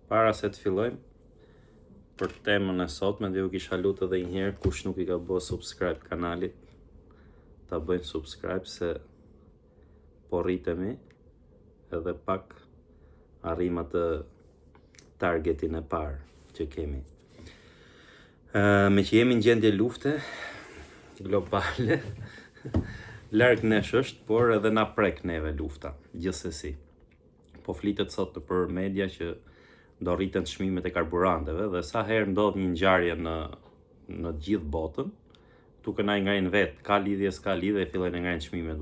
Para se të fillojmë për temën e sotme, dhe ju kisha lutë edhe një herë kush nuk I ka bë subscribe kanalit, ta bëjnë subscribe se po rritemi edhe pak arrim atë targetin e parë që kemi. Me që jemi në gjendje lufte globale, larg nesh është, por edhe na prek neve lufta, gjithsesi. Po flitet sot për media që do rriten çmimet e karburanteve dhe sa herë ndodh një ngjarje në gjithë botën, duke na ngajnë vet, ka lidhje, s'ka lidhje, fillojnë ngajnë çmimet,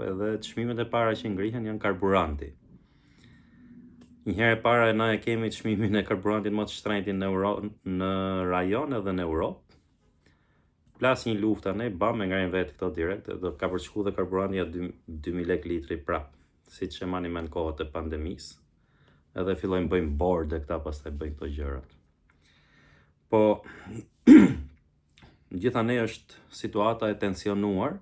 edhe çmimet e para që ngrihen janë karburanti. Një herë e para na e kemi çmimin e karburantit më të shtrenjtin në rajon edhe në Europë. Plas një lufta ne, bam, e ngajnë vet këto direkt, do ka përshku dhe karburanti ja 2000 lek litri prap, siç e mani me në kohët e pandemisë. Edhe fillojnë bëjmë borde këta, pastaj bëjnë këto gjërat. Po, gjithanej është situata e tensionuar,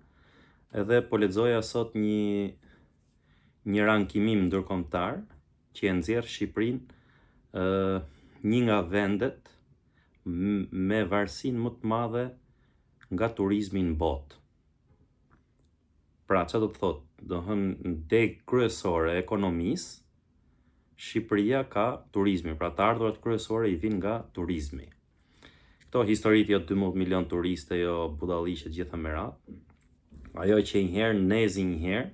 edhe po lexoja sot një rankimim ndërkombëtar që e nxjerr Shqipërinë një nga vendet me varësinë më të madhe nga turizmi në botë. Pra, çfarë do të thotë? Do thënë deg kryesore e ekonomisë, Shqipëria ka turizmi, pra të ardhurat kryesore I vinë nga turizmi. Këto historit jo 12 milion turiste, jo budallishe gjitha me radhë. Ajo që njëherë nezi njëherë,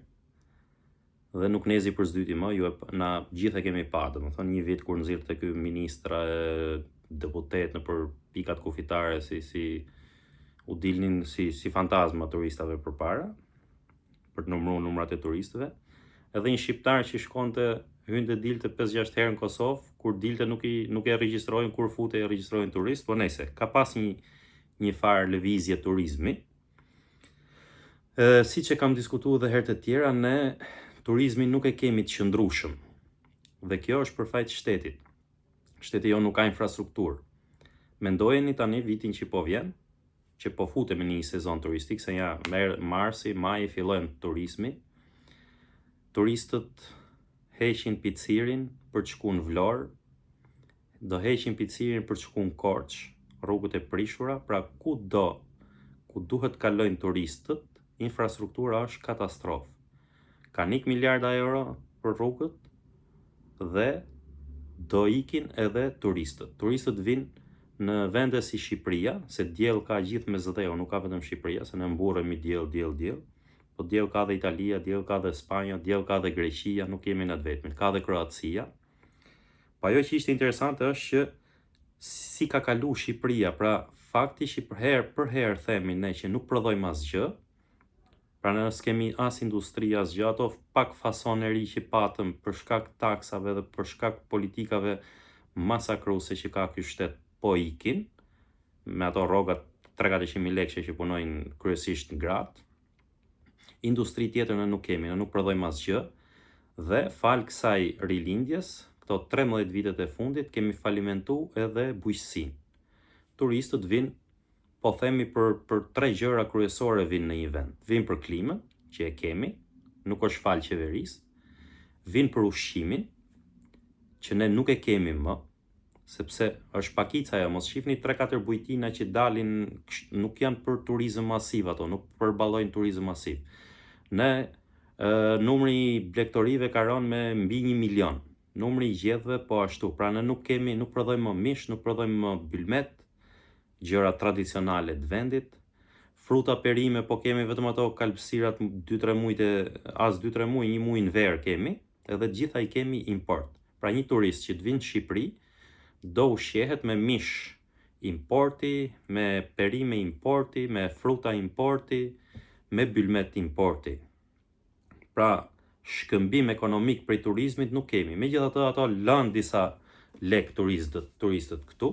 dhe nuk nezi për s'dyti më, na gjithë e kemi pa, domethënë një vit kur nxirrte ky ministra e deputet në për pikat kufitare, si u dilnin si fantazma turistave përpara, për të numrat e turistëve, edhe një shqiptar që shkonte hynte dilte 5-6 herë në Kosovë, kur dilte nuk e regjistrojnë, kur fute e regjistrojnë turist, po nejse, ka pas një farë lëvizje turizmi. Siç e kam diskutuar edhe herë të tjera, ne turizmin nuk e kemi të qëndrueshëm. Dhe kjo është për fajt shtetit. Shteti jo nuk ka infrastrukturë. Mendojeni tani vitin që po vjen, që po futemi në një sezon turistik, se ja marsi, maji fillojnë turizmi. Turistët heqin picirin për të shkuar në Vlorë, do heqin picirin për të shkuar në Korçë, rrugët e prishura, pra ku duhet kalojnë turistët, infrastruktura është katastrofë. Kanë ik miliarda euro për rrugët dhe do ikin edhe turistët. Turistët vinë në vende si Shqipëria, se diell ka gjithë me zëdheu, nuk ka vetëm Shqipëria, se ne mburremi diell. Po diell ka dhe Italia, diell ka dhe Spanja, diell ka dhe Greqia, nuk jemi në të vetmit, ka dhe Kroacia. Po ajo që ishte interesante është që si ka kalu Shqipëria, pra fakti që për herë themi ne që nuk prodhojmë asgjë, pra ne s'kemi as industri asgjë, ato pak fasoneri që patëm për shkak taksave dhe për shkak politikave masakruese që ka ky shtet po ikin, me ato rrogat 300.000 lekë që punojnë kryesisht gratë. Industri tjetër ne nuk kemi, ne nuk prodhojmë asgjë, dhe fal kësaj rilindjes, këto 13 vitet e fundit, kemi falimentu edhe bujqësinë. Turistët vinë, po themi për 3 gjëra kryesore vinë në një vend. Vinë për klimën, që e kemi, nuk është fal qeverisë, vinë për ushqimin, që ne nuk e kemi më, sepse është pakica ajo, mos shihni 3-4 bujtina që dalin, nuk janë për turizëm masiv ato, nuk përballojnë turizëm masiv. Ne numri I blegtorive ka rënë me mbi 1 milion, numri I gjedhve po ashtu, pra ne nuk prodhojmë më mish, nuk prodhojmë më bylmet, gjëra tradicionale të vendit, fruta perime po kemi vetëm ato kalpsirat 2-3 muaj, as 2-3 muaj, 1 muaj në verë kemi, edhe gjitha I kemi import. Pra një turist që të vinë në Shqipëri, do ushqehet me mish importi, me perime importi, me fruta importi, me bylmet importi. Pra, shkëmbim ekonomik prej turizmit nuk kemi. Megjithatë ato lënë disa lek turistët këtu.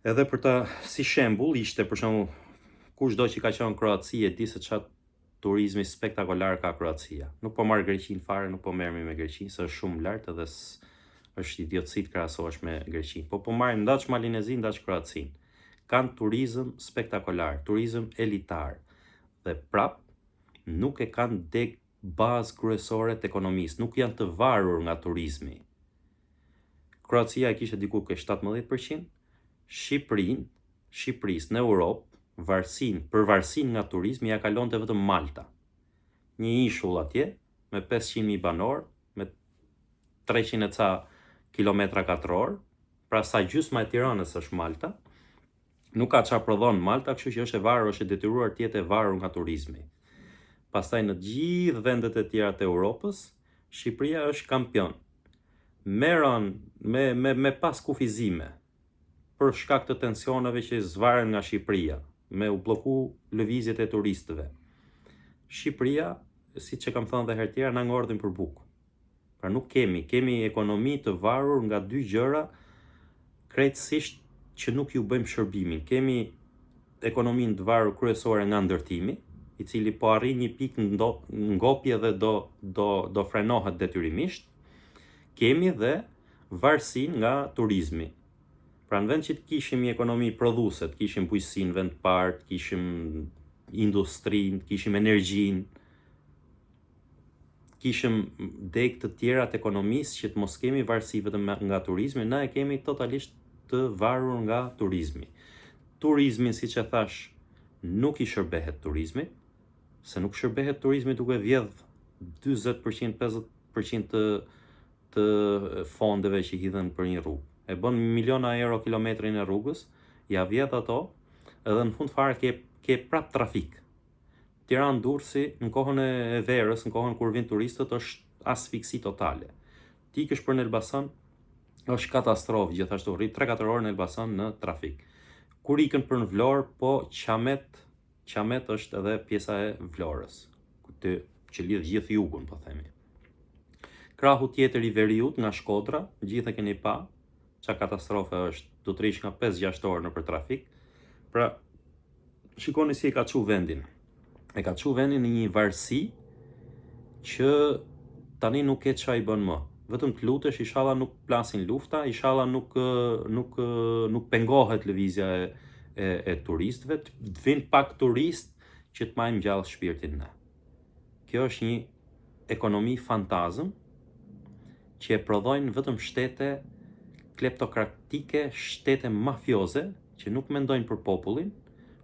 Edhe për ta si shembull ishte për shembull kushdo që ka qenë në Kroaci e di se çfarë turizmi spektakolar ka Kroacia. Nuk po marr Greqinë fare, nuk po merremi me Greqinë, se është shumë lart edhe është idiotësi të krahasohesh me Greqinë. Po marrim ndaç Malinezin, ndaç Kroacin. Kanë turizëm spektakolar, turizëm elitar. Dhe prap nuk e kanë deg bazë kryesore të ekonomisë, nuk janë të varur nga turizmi. Kroacia e kishte diku ke 17%, Shqipërisë në Europë, përvarësinë nga turizmi ja kalonte vetëm Malta. Një ishull atje me 500.000 banor, me 300 e ca kilometra katror, pra sa gjysma e Tiranës është Malta. Nuk ka çfarë prodhon Malta, kështu që është e varur, është e detyruar të jetë e varur nga turizmi. Pastaj në gjithë vendet e tjera të Europës, Shqipëria është kampion. Merron me pas kufizime për shkak të tensioneve që zvaren nga Shqipëria, me u bloku lëvizjet e turistëve. Shqipëria, siç e kam thënë edhe herë tjera, na ngordhin për bukë. Pra nuk kemi ekonomi të varur nga dy gjëra krejtësisht që nuk ju bëjmë shërbimin. Kemi ekonominë të varur kryesore nga ndërtimi, i cili po arrin një pikë ngopje dhe do frenohet detyrimisht. Kemi dhe varësinë nga turizmi. Pra në vend që të kishim një ekonomi prodhuese, të kishim bujqësinë vend parë, të kishim industrinë, të kishim energjinë, kishim degë të tjera të ekonomisë që të mos kemi varësi vetëm nga turizmi, na e kemi totalisht të varur nga turizmi. Turizmin, siç e thash, nuk i shërbehet turizmit, se nuk shërbehet turizmi duke vjedh 40%, 50% të fondeve që hidhen për një rrugë. E bën miliona euro kilometrin e rrugës, ja vjedh ato, edhe në fund fare ke prap trafik. Tiranë-Durrësi në kohën e verës, në kohën kur vijnë turistët, është asfiksi totale. Ti ikësh për në Elbasan, është katastrofë, gjithashtu rrit 3-4 orë në Elbasan në trafik. Kur ikën për në Vlorë, po Qamet është edhe pjesa e Vlorës, që lidh gjithë jugun, po themi. Krahu tjetër i Veriut nga Shkodra, gjithë e keni pa, çka katastrofe është, do të rish nga 5-6 orë nëpër trafik. Pra, shikoni si e ka çu vendin. E ka çu vendin në një varësi që tani nuk e çfarë i bën më. Vetëm të lutesh, inshallah nuk plasin lufta, inshallah nuk pengohet lëvizja e turistëve, të vinë pak turist që të majnë gjallë shpirtin ne. Kjo është një ekonomi fantazm që e prodhojnë vetëm shtete kleptokratike, shtete mafioze që nuk mendojnë për popullin,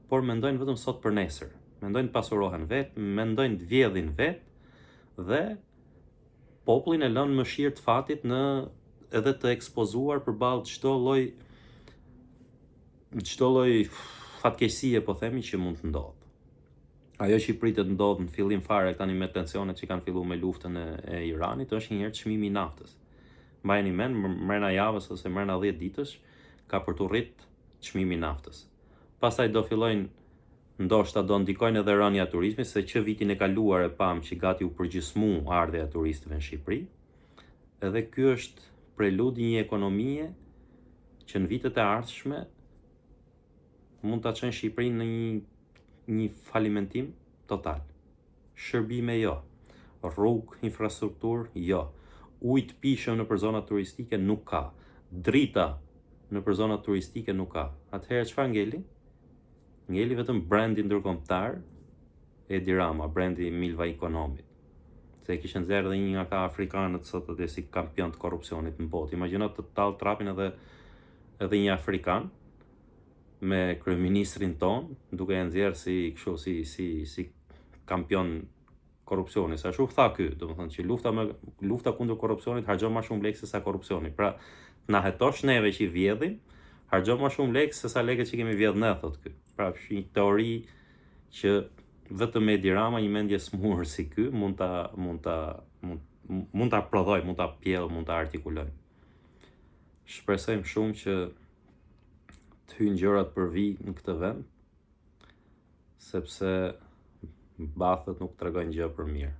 por mendojnë vetëm sot për nesër. Mendojnë të pasurohen vetë, mendojnë të vjedhin vetë dhe popullin e lënë mëshirë të fatit edhe të ekspozuar përballë çdo lloj fatkeqësie, po themi, që mund të ndodhë. Ajo që i pritet ndodhë në fillim fare tani me tensionet që kanë filluar me luftën e Iranit, është njëherë çmimi i naftës. Mbajeni mend, mrena javës ose mrena 10 ditësh ka për të rrit çmimi i naftës. Pastaj do fillojnë, ndoshta do ndikojnë edhe rënja e turizmit, se që vitin e kaluar e pam që gati u përgjysmu ardhja e turistëve në Shqipëri. Edhe ky është preludi një ekonomie që në vitet e ardhshme mund ta çojnë Shqipërinë në një falimentim total. Shërbime jo, rrugë, infrastrukturë jo, ujë të pishëm nëpër zonat turistike nuk ka, drita nëpër zonat turistike nuk ka. Atëherë çfarë ngeli? Ngeli vetëm brendi ndërkombëtar e Edi Rama, brendi Milva Economit. Se kishte nxjerrë edhe një nga ata afrikanët sot edhe si kampion të korrupsionit në botë. Imagjino të tallë trapin edhe një afrikan me kryeministrin ton, duke e nxjerrë si kampion korrupsioni. Sa ashtu tha ky, domethënë që lufta kundër korrupsionit harxhon më shumë lekë se sa korrupsioni. Pra, na hetosh neve që i vjedhim, harxhon më shumë lekë se sa lekët që kemi vjedh ne, thot ky. Pra, është një teori që vetëm Edi Rama, një mendje smurë si ky, mund ta prodhoj, mund ta pjell, mund ta artikuloj. Shpresojmë shumë që të hyjnë gjërat për vijë në këtë vend, sepse bathët nuk tregojnë gjë për mirë.